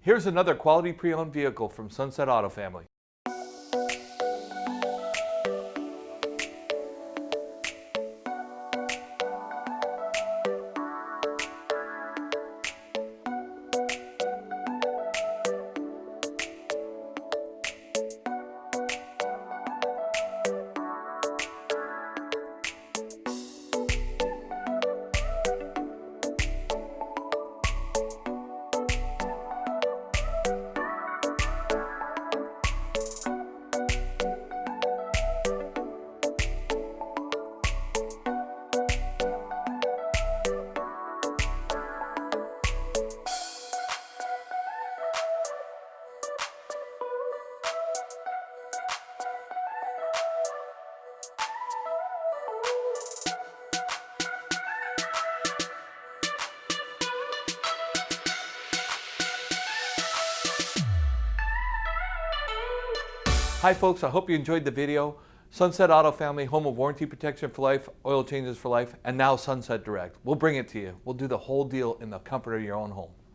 Here's another quality pre-owned vehicle from Sunset Auto Family. Hi folks, I hope you enjoyed the video. Sunset Auto Family, home of warranty protection for life, oil changes for life, and now Sunset Direct. We'll bring it to you. We'll do the whole deal in the comfort of your own home.